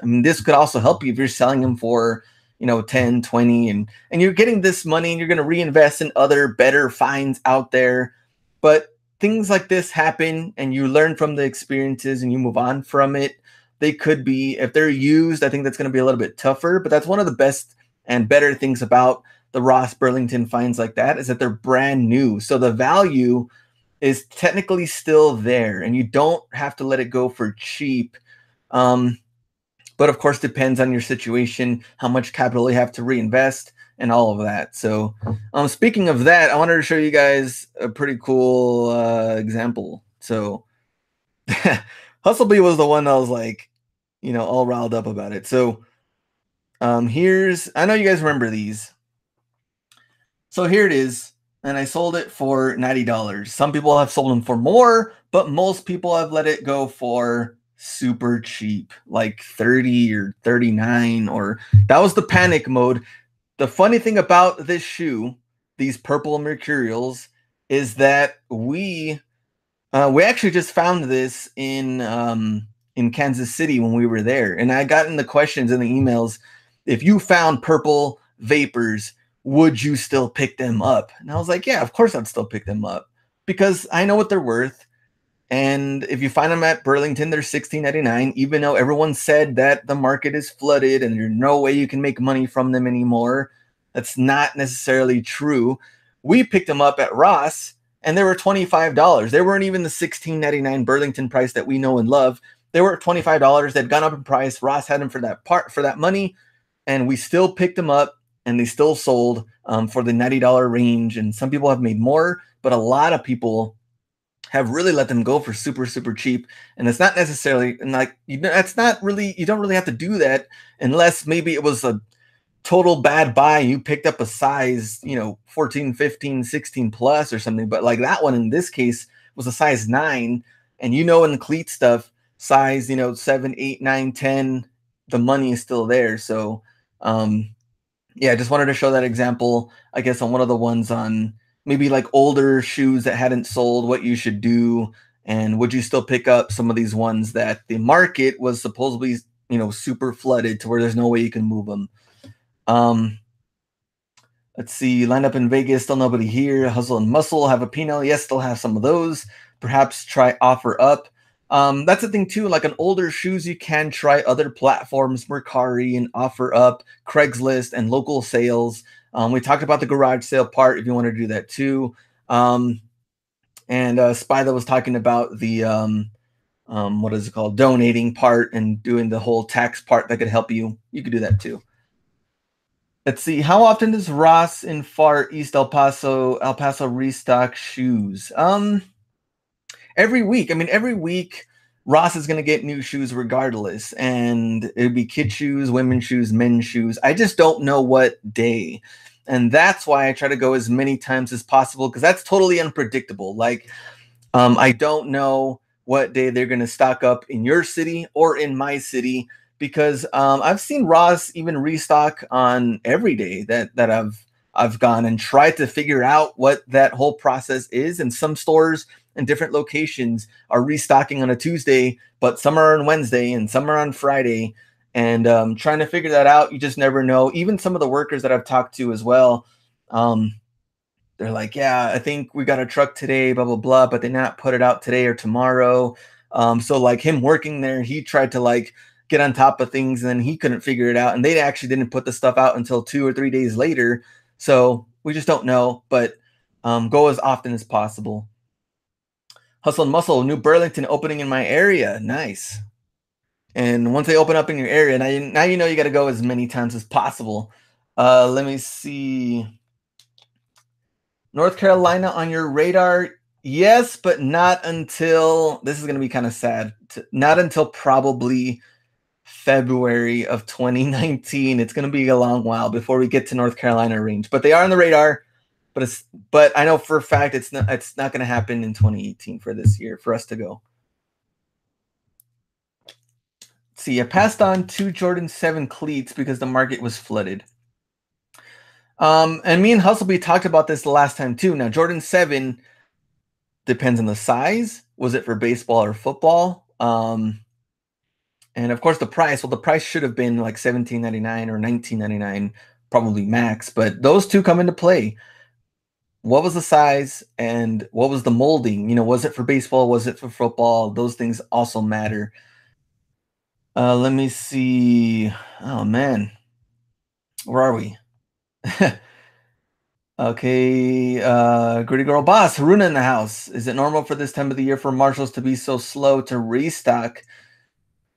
I mean, this could also help you if you're selling them for, 10, 20, and you're getting this money and you're going to reinvest in other better finds out there. But things like this happen and you learn from the experiences and you move on from it. They could be, if they're used, I think that's going to be a little bit tougher, but that's one of the best and better things about the Ross Burlington finds like that, is that they're brand new. So the value is technically still there and you don't have to let it go for cheap. But of course, depends on your situation, how much capital you have to reinvest, and all of that. So speaking of that, I wanted to show you guys a pretty cool example. So Hustlebee was the one that was like, all riled up about it. So I know you guys remember these. So here it is. And I sold it for $90. Some people have sold them for more, but most people have let it go for super cheap, like 30 or 39, or that was the panic mode. The funny thing about this shoe, these purple Mercurials, is that we actually just found this in Kansas City when we were there. And I got in the questions in the emails, if you found purple vapors, would you still pick them up? And I was like, yeah, of course I'd still pick them up because I know what they're worth. And if you find them at Burlington, they're $16.99, even though everyone said that the market is flooded and there's no way you can make money from them anymore. That's not necessarily true. We picked them up at Ross and they were $25. They weren't even the $16.99 Burlington price that we know and love. They were $25. They'd gone up in price. Ross had them for that money, and we still picked them up and they still sold for the $90 range. And some people have made more, but a lot of people have really let them go for super, super cheap. And it's not necessarily, and like, that's not really, you don't really have to do that unless maybe it was a total bad buy. You picked up a size, 14, 15, 16 plus or something. But like that one in this case was a size 9. And in the cleat stuff, size, 7, 8, 9, 10, the money is still there. So, yeah, I just wanted to show that example, I guess, on one of the ones on maybe like older shoes that hadn't sold, what you should do. And would you still pick up some of these ones that the market was supposedly, super flooded to where there's no way you can move them? Let's see, lined up in Vegas, still nobody here. Hustle and Muscle, have a Pinot. Yes, still have some of those. Perhaps try Offer Up. That's the thing too, like on older shoes, you can try other platforms, Mercari and Offer Up, Craigslist, and local sales. We talked about the garage sale part if you want to do that too. And Spy was talking about the, what is it called? Donating part and doing the whole tax part that could help you. You could do that too. Let's see. How often does Ross in Far East El Paso restock shoes? Every week. I mean, every week Ross is going to get new shoes regardless. And it'd be kid shoes, women's shoes, men's shoes. I just don't know what day. And that's why I try to go as many times as possible, because that's totally unpredictable. Like, I don't know what day they're going to stock up in your city or in my city, because I've seen Ross even restock on every day that I've gone and tried to figure out what that whole process is. And some stores in different locations are restocking on a Tuesday, but some are on Wednesday and some are on Friday. And trying to figure that out, you just never know. Even some of the workers that I've talked to as well, they're like, yeah, I think we got a truck today, blah, blah, blah, but they not put it out today or tomorrow. So like him working there, he tried to like get on top of things and then he couldn't figure it out. And they actually didn't put the stuff out until 2 or 3 days later. So we just don't know, but go as often as possible. Hustle and Muscle, new Burlington opening in my area. Nice. And once they open up in your area, now you know you got to go as many times as possible. Let me see. North Carolina on your radar? Yes, but not until, this is going to be kind of sad, not until probably February of 2019. It's going to be a long while before we get to North Carolina range, but they are on the radar. But I know for a fact it's not going to happen in 2018 for this year for us to go. Let's see, I passed on 2 Jordan 7 cleats because the market was flooded. And me and Hustleby talked about this the last time too. Now, Jordan 7 depends on the size. Was it for baseball or football? And of course the price. Well, the price should have been like $17.99 or $19.99, probably max. But those two come into play. What was the size and what was the molding? Was it for baseball? Was it for football? Those things also matter. Let me see. Oh man, where are we? Okay, Gritty Girl Boss, Haruna in the house. Is it normal for this time of the year for Marshalls to be so slow to restock?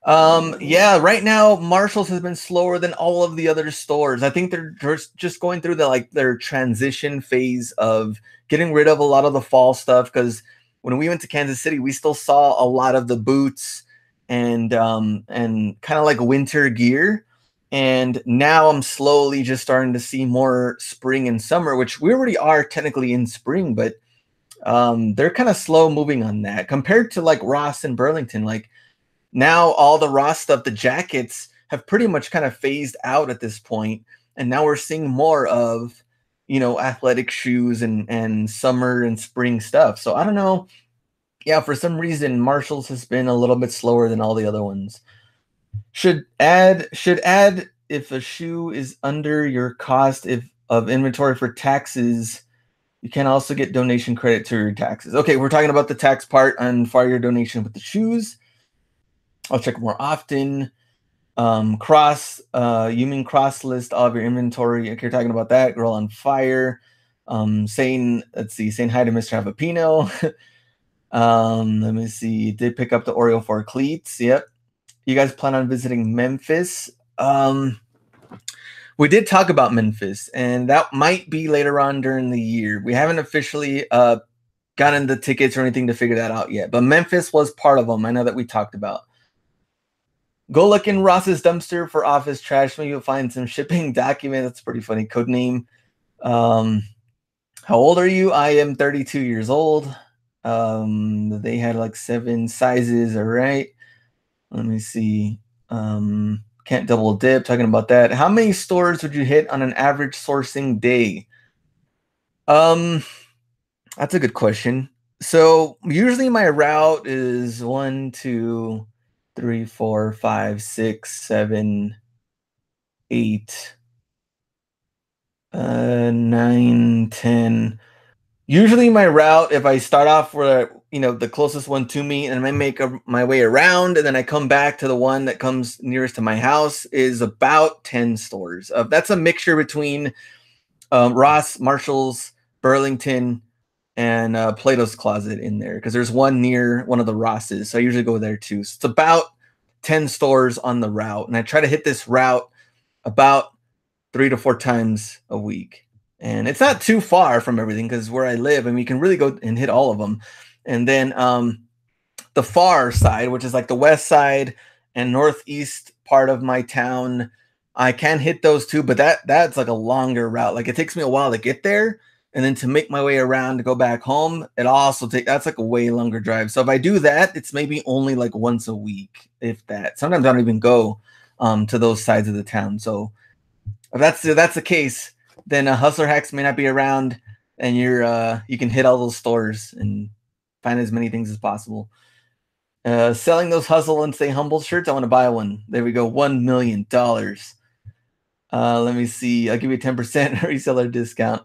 Yeah, right now Marshalls has been slower than all of the other stores. I think they're just going through their transition phase of getting rid of a lot of the fall stuff, because when we went to Kansas City, we still saw a lot of the boots and kind of like winter gear. And now I'm slowly just starting to see more spring and summer, which we already are technically in spring, but they're kind of slow moving on that compared to like Ross and Burlington. Like now all the Ross stuff, the jackets have pretty much kind of phased out at this point. And now we're seeing more of, athletic shoes and summer and spring stuff. So I don't know. Yeah, for some reason, Marshalls has been a little bit slower than all the other ones. Should add if a shoe is under your cost, if of inventory for taxes. You can also get donation credit to your taxes. Okay, we're talking about the tax part on fire donation with the shoes. I'll check more often. You mean cross list all of your inventory. Okay, you're talking about that. Girl on fire. Saying, let's see, saying hi to Mr. Javapino. Let me see. Did pick up the Oreo 4 cleats. Yep. You guys plan on visiting Memphis? We did talk about Memphis, and that might be later on during the year. We haven't officially gotten the tickets or anything to figure that out yet, but Memphis was part of them. I know that we talked about. Go look in Ross's dumpster for office trash. Maybe you'll find some shipping document. That's pretty funny. Code name. How old are you? I am 32 years old. They had like 7 sizes. All right. Let me see. Can't double dip. Talking about that. How many stores would you hit on an average sourcing day? That's a good question. So usually my route is 1, 2, 3, 4, 5, 6, 7, 8, 9, 10. Usually my route, if I start off where, the closest one to me, and I make my way around, and then I come back to the one that comes nearest to my house, is about 10 stores. That's a mixture between Ross, Marshall's, Burlington, and Plato's Closet in there, because there's one near one of the Rosses, so I usually go there too. So it's about 10 stores on the route, and I try to hit this route about 3 to 4 times a week. And it's not too far from everything, because where I live, I mean, you can really go and hit all of them. And then the far side, which is like the west side and northeast part of my town, I can hit those too, but that's like a longer route. Like, it takes me a while to get there, and then to make my way around to go back home, that's like a way longer drive. So if I do that, it's maybe only like once a week, if that. Sometimes I don't even go to those sides of the town. So if that's the case, then Hustler Hacks may not be around, and you can hit all those stores and find as many things as possible. Selling those Hustle and Stay Humble shirts. I want to buy one. There we go. $1 million. Let me see. I'll give you a 10% reseller discount.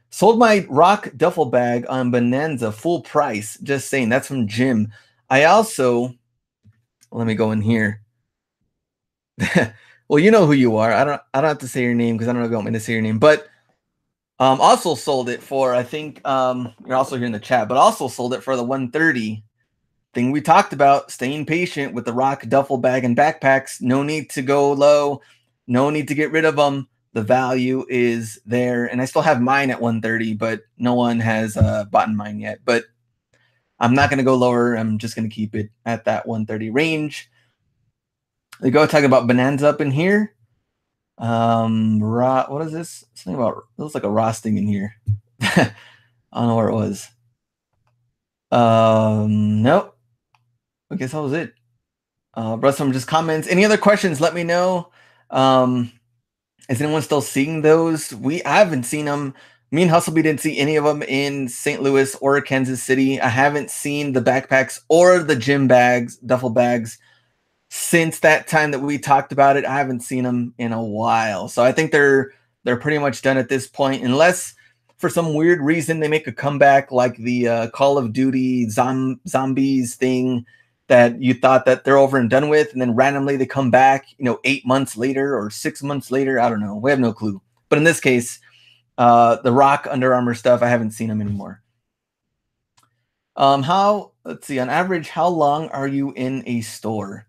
Sold my rock duffel bag on Bonanza full price. Just saying. That's from Jim. I also, let me go in here. Well, you know who you are. I don't have to say your name, because I don't know if you want me to say your name. But also sold it for, I think you're also here in the chat, but also sold it for the 130 thing we talked about. Staying patient with the rock duffel bag and backpacks. No need to go low. No need to get rid of them. The value is there, and I still have mine at 130, but no one has bought mine yet. But I'm not going to go lower. I'm just going to keep it at that 130 range. They go talk about Bonanza up in here. What is this? Something about, it looks like a Ross thing in here. I don't know where it was. Nope. I guess that was it. But some just comments. Any other questions? Let me know. Is anyone still seeing those? I haven't seen them. Me and Hustlebee didn't see any of them in St. Louis or Kansas City. I haven't seen the backpacks or the gym bags, duffel bags, since that time that we talked about it. I haven't seen them in a while. So I think they're pretty much done at this point, unless for some weird reason they make a comeback, like the Call of Duty zombies thing that you thought that they're over and done with, and then randomly they come back, 8 months later or 6 months later. I don't know. We have no clue. But in this case, the Rock Under Armour stuff, I haven't seen them anymore. Let's see, on average, how long are you in a store?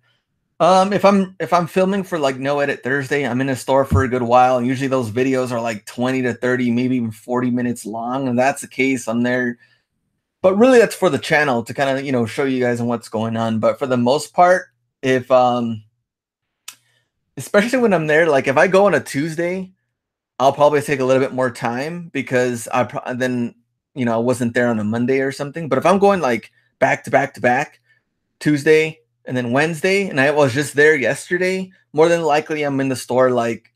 If I'm filming for like No Edit Thursday, I'm in a store for a good while, and usually those videos are like 20 to 30, maybe even 40 minutes long. And that's the case, I'm there. But really, that's for the channel to kind of, show you guys on what's going on. But for the most part, if especially when I'm there, like if I go on a Tuesday, I'll probably take a little bit more time, because I wasn't there on a Monday or something. But if I'm going like back to back to back, Tuesday and then Wednesday, and I was just there yesterday, more than likely I'm in the store like,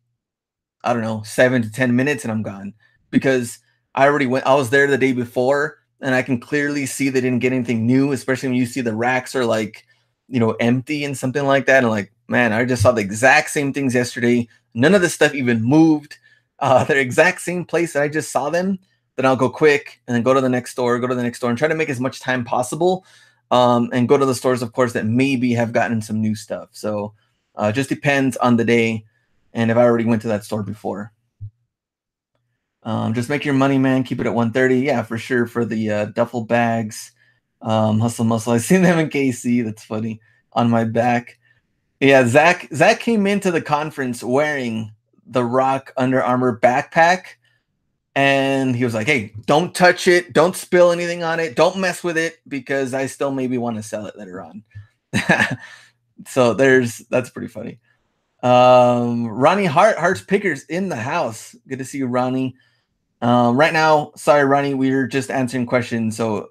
I don't know, 7 to 10 minutes, and I'm gone, because I was there the day before, and I can clearly see they didn't get anything new, especially when you see the racks are like, empty and something like that. And like, man, I just saw the exact same things yesterday. None of the stuff even moved. the exact same place that I just saw them, then I'll go quick and then go to the next store, go to the next store, and try to make as much time possible. And go to the stores, of course, that maybe have gotten some new stuff. So just depends on the day and if I already went to that store before. Just make your money, man. Keep it at 130. Yeah, for sure. For the duffel bags, hustle muscle. I seen them in KC. That's funny. On my back. Yeah, Zach came into the conference wearing the Rock Under Armour backpack, and he was like, "Hey, don't touch it. Don't spill anything on it. Don't mess with it because I still maybe want to sell it later on." So that's pretty funny. Ronnie Hearts Pickers in the house. Good to see you, Ronnie. Right now, sorry, Ronnie, we're just answering questions. So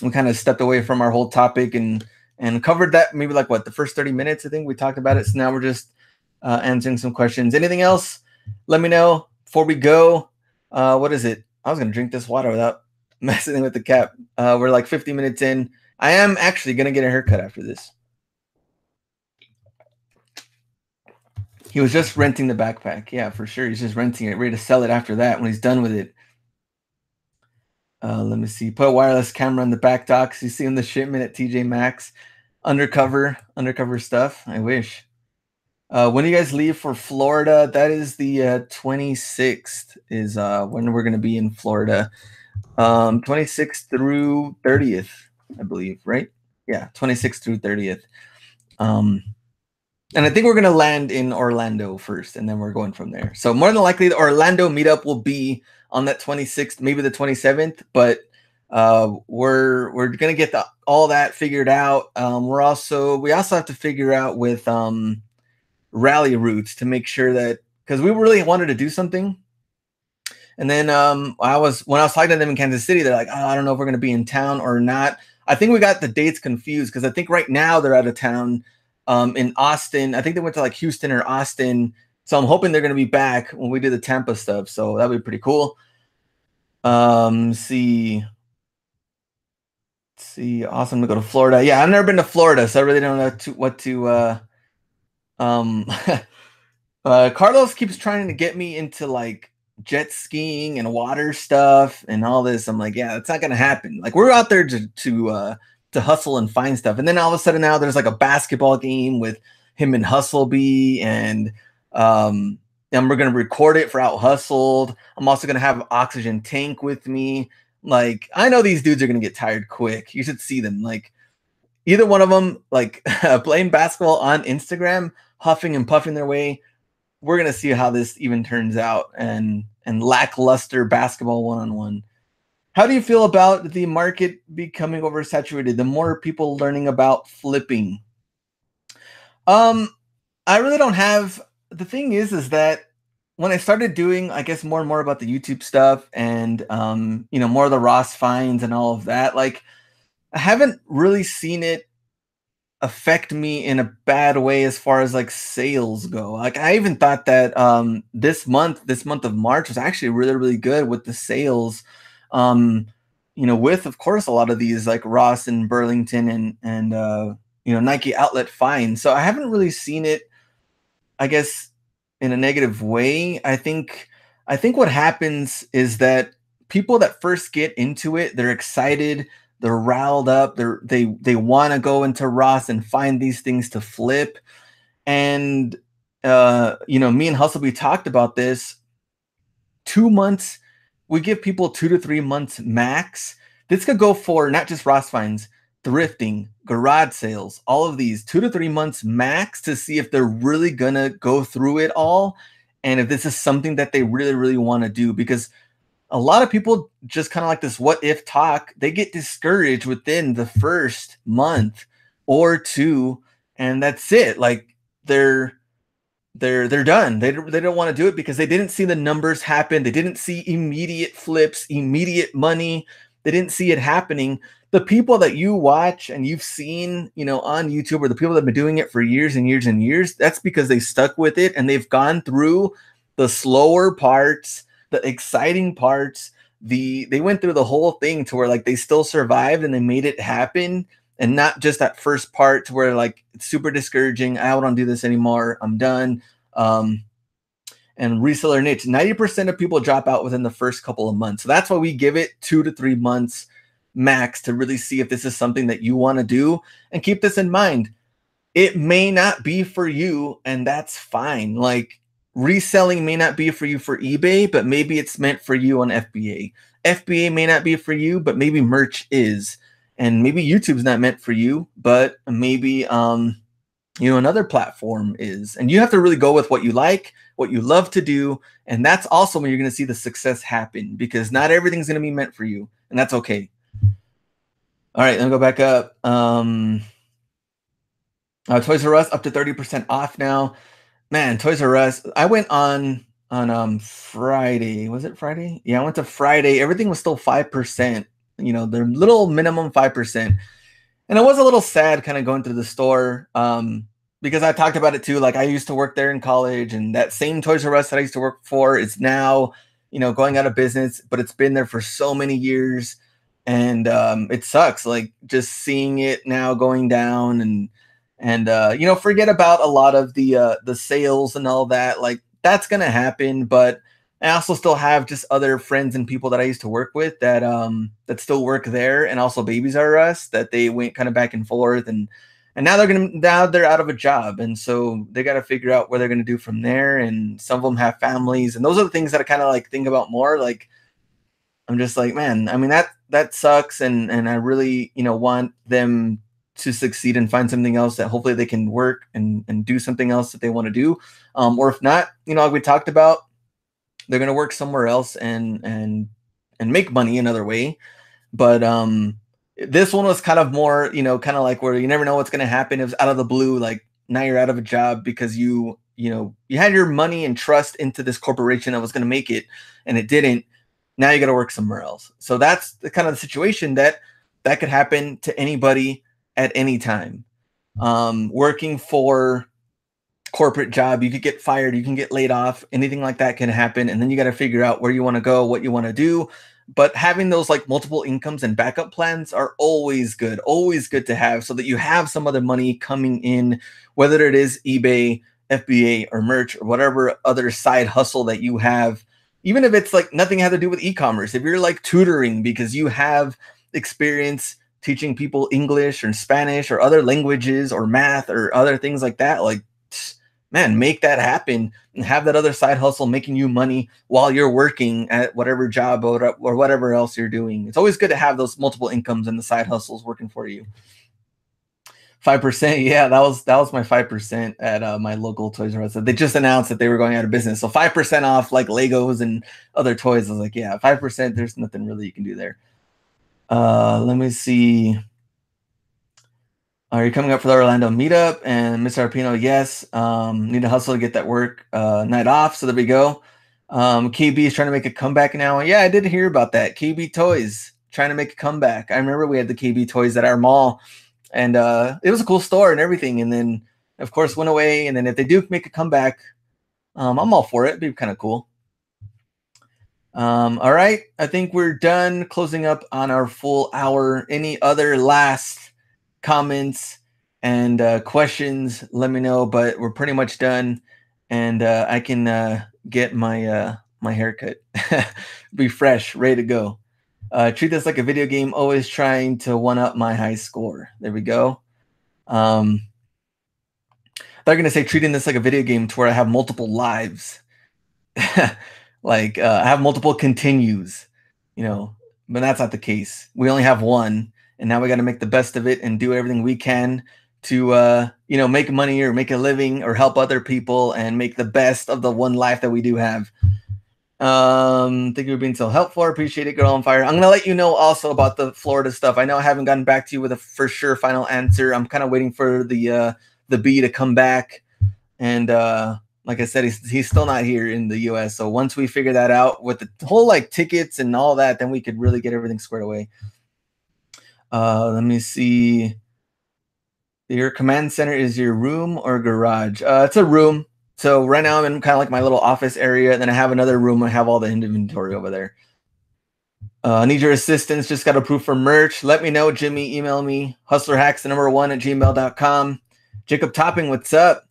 we kind of stepped away from our whole topic and covered that maybe like the first 30 minutes. I think we talked about it. So now we're just answering some questions. Anything else? Let me know before we go. What is it? I was gonna drink this water without messing with the cap. We're like 50 minutes in. I am actually gonna get a haircut after this. He was just renting the backpack. Yeah, for sure. He's just renting it, ready to sell it after that when he's done with it. Let me see. Put a wireless camera on the back docks. You see in the shipment at TJ Maxx. Undercover stuff. I wish. When do you guys leave for Florida? That is the 26th is when we're going to be in Florida. 26th through 30th, I believe, right? Yeah, 26th through 30th. And I think we're going to land in Orlando first, and then we're going from there. So more than likely, the Orlando meetup will be on that 26th, maybe the 27th. But we're going to get all that figured out. We also have to figure out with rally routes to make sure that, because we really wanted to do something. And then when I was talking to them in Kansas City, they're like, "Oh, I don't know if we're going to be in town or not." I think we got the dates confused because I think right now they're out of town. In Austin, I think they went to like Houston or Austin, so I'm hoping they're going to be back when we do the Tampa stuff. So that would be pretty cool. See, awesome to go to Florida. Yeah, I've never been to Florida, so I really don't know what to. Carlos keeps trying to get me into like jet skiing and water stuff and all this. I'm like, yeah, it's not going to happen. Like we're out there to hustle and find stuff. And then all of a sudden now there's like a basketball game with him and Hustleby, and we're going to record it for Out Hustled. I'm also going to have Oxygen Tank with me. Like, I know these dudes are going to get tired quick. You should see them. Like, either one of them, like playing basketball on Instagram, huffing and puffing their way. We're going to see how this even turns out, and lackluster basketball one-on-one. How do you feel about the market becoming oversaturated? The more people learning about flipping. I really don't have. The thing is that when I started doing, I guess, more and more about the YouTube stuff and more of the Ross finds and all of that, like I haven't really seen it affect me in a bad way as far as like sales go. Like I even thought that this month of March was actually really, really good with the sales. With of course a lot of these like Ross and Burlington and Nike outlet finds. So I haven't really seen it, I guess, in a negative way. I think what happens is that people that first get into it, they're excited, they're riled up, they want to go into Ross and find these things to flip. And me and Hustleby talked about this. 2 months, we give people 2 to 3 months max. This could go for not just Ross finds, thrifting, garage sales, all of these 2 to 3 months max to see if they're really gonna go through it all, and if this is something that they really, really want to do. Because a lot of people just kind of like this what if talk. They get discouraged within the first month or two, and that's it. Like they're done. They don't want to do it because they didn't see the numbers happen. They didn't see immediate flips, immediate money. They didn't see it happening. The people that you watch and you've seen, on YouTube, or the people that have been doing it for years and years and years, that's because they stuck with it and they've gone through the slower parts, the exciting parts. They went through the whole thing to where like they still survived and they made it happen. And not just that first part to where like it's super discouraging. I don't do this anymore. I'm done. and reseller niche. 90% of people drop out within the first couple of months. So that's why we give it 2 to 3 months max to really see if this is something that you want to do. And keep this in mind. It may not be for you, and that's fine. Like, reselling may not be for you for eBay, but maybe it's meant for you on FBA. FBA may not be for you, but maybe merch is. And maybe YouTube's not meant for you, but maybe another platform is. And you have to really go with what you like, what you love to do, and that's also when you're going to see the success happen, because not everything's going to be meant for you, and that's okay. All right, let me go back up. Toys R Us up to 30% off now. Man, Toys R Us. I went on Friday. Was it Friday? Yeah, I went to Friday. Everything was still 5%. Their little minimum 5%. And I was a little sad kind of going to the store because I talked about it too. Like, I used to work there in college, and that same Toys R Us that I used to work for is now, going out of business, but it's been there for so many years. And it sucks, like, just seeing it now going down, and forget about a lot of the sales and all that. Like, that's gonna happen, but I also still have just other friends and people that I used to work with that still work there, and also Babies R Us that they went kind of back and forth, and now they're out of a job, and so they got to figure out what they're gonna do from there. And some of them have families, and those are the things that I kind of like think about more. Like, I'm just like, man, I mean, that sucks, and I really want them to succeed and find something else that hopefully they can work and do something else that they want to do, or if not, like we talked about, they're going to work somewhere else and make money another way. But this one was kind of more, kind of like where you never know what's going to happen. It was out of the blue. Like, now you're out of a job because you had your money and trust into this corporation that was going to make it, and it didn't. Now you got to work somewhere else. So that's the kind of the situation that could happen to anybody at any time. Working for corporate job, you could get fired, you can get laid off, anything like that can happen. And then you got to figure out where you want to go, what you want to do. But having those like multiple incomes and backup plans are always good to have, so that you have some other money coming in, whether it is eBay, FBA, or merch, or whatever other side hustle that you have. Even if it's like nothing had to do with e-commerce, if you're like tutoring because you have experience teaching people English or Spanish or other languages or math or other things like that, like, man, make that happen and have that other side hustle making you money while you're working at whatever job or whatever else you're doing. It's always good to have those multiple incomes and the side hustles working for you. 5%. Yeah, that was my 5% at my local Toys R Us. They just announced that they were going out of business. So 5% off like Legos and other toys. I was like, yeah, 5%. There's nothing really you can do there. Let me see. Are you coming up for the Orlando meetup? And Mr. Arpino, yes. Need to hustle to get that work night off. So there we go. KB is trying to make a comeback now. Yeah, I did hear about that. KB Toys trying to make a comeback. I remember we had the KB Toys at our mall, and it was a cool store and everything. And then, of course, went away. And then if they do make a comeback, I'm all for it. It'd be kind of cool. All right. I think we're done closing up on our full hour. Any other last comments and questions, let me know. But we're pretty much done, and I can get my my haircut. Be fresh, ready to go. Treat this like a video game, always trying to one up my high score. There we go. They're gonna say treating this like a video game to where I have multiple lives. Like I have multiple continues, but that's not the case. We only have one, and now we got to make the best of it and do everything we can to make money or make a living or help other people and make the best of the one life that we do have. Thank you for being so helpful. Appreciate it, girl on fire. I'm gonna let you know also about the Florida stuff. I know I haven't gotten back to you with a for sure final answer. I'm kind of waiting for the B to come back, and like I said, he's still not here in the US. So once we figure that out with the whole like tickets and all that, then we could really get everything squared away. Let me see. Your command center is your room or garage? It's a room. So right now I'm in kind of like my little office area. And then I have another room. I have all the inventory over there. I need your assistance. Just got approved for merch. Let me know, Jimmy. Email me. hustlerhacks1 @gmail.com. Jacob Topping, what's up?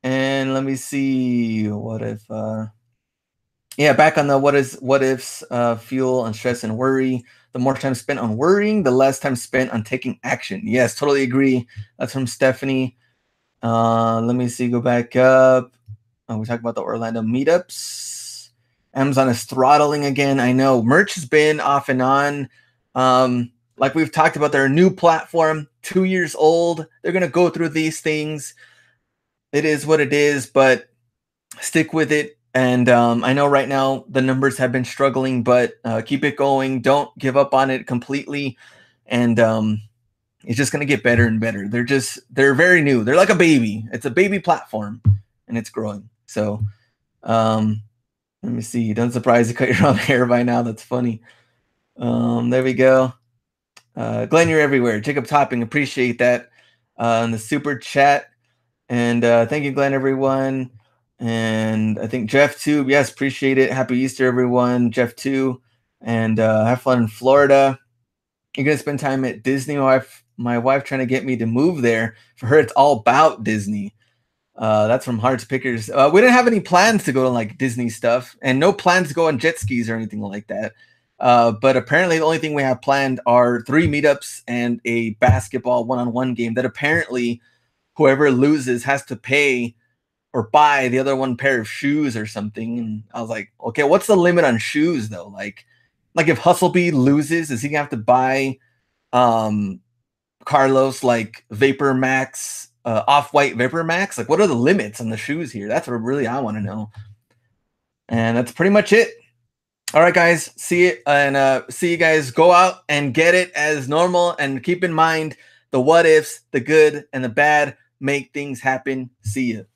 And let me see. What if yeah, back on the what ifs, fuel on stress and worry. The more time spent on worrying, the less time spent on taking action. Yes, totally agree. That's from Stephanie. Let me see, go back up. We talked about the Orlando meetups. Amazon is throttling again. I know merch has been off and on. Like we've talked about, they're a new platform, 2 years old. They're gonna go through these things. It is what it is, but stick with it. And I know right now the numbers have been struggling, but keep it going. Don't give up on it completely. And it's just going to get better and better. They're very new. They're like a baby. It's a baby platform and it's growing. So let me see. Don't surprise you cut your own hair by now. That's funny. There we go. Glenn, you're everywhere. Jacob Topping, appreciate that. In the super chat. And thank you, Glenn, everyone. And I think Jeff too. Yes, appreciate it. Happy Easter, everyone. Jeff too. And have fun in Florida. You're gonna spend time at Disney. My wife trying to get me to move there. For her, it's all about Disney. That's from Hearts Pickers. We didn't have any plans to go to like Disney stuff, and no plans to go on jet skis or anything like that. But apparently, the only thing we have planned are 3 meetups and a basketball one-on-one game that apparently whoever loses has to pay or buy the other one pair of shoes or something. And I was like, okay, what's the limit on shoes though? Like if Hustlebee loses, is he gonna have to buy Carlos like Vapor Max, Off-White Vapor Max? Like, what are the limits on the shoes here? That's what really I want to know. And that's pretty much it. All right, guys, see it, and see you guys go out and get it as normal. And keep in mind the what ifs, the good and the bad. Make things happen. See you.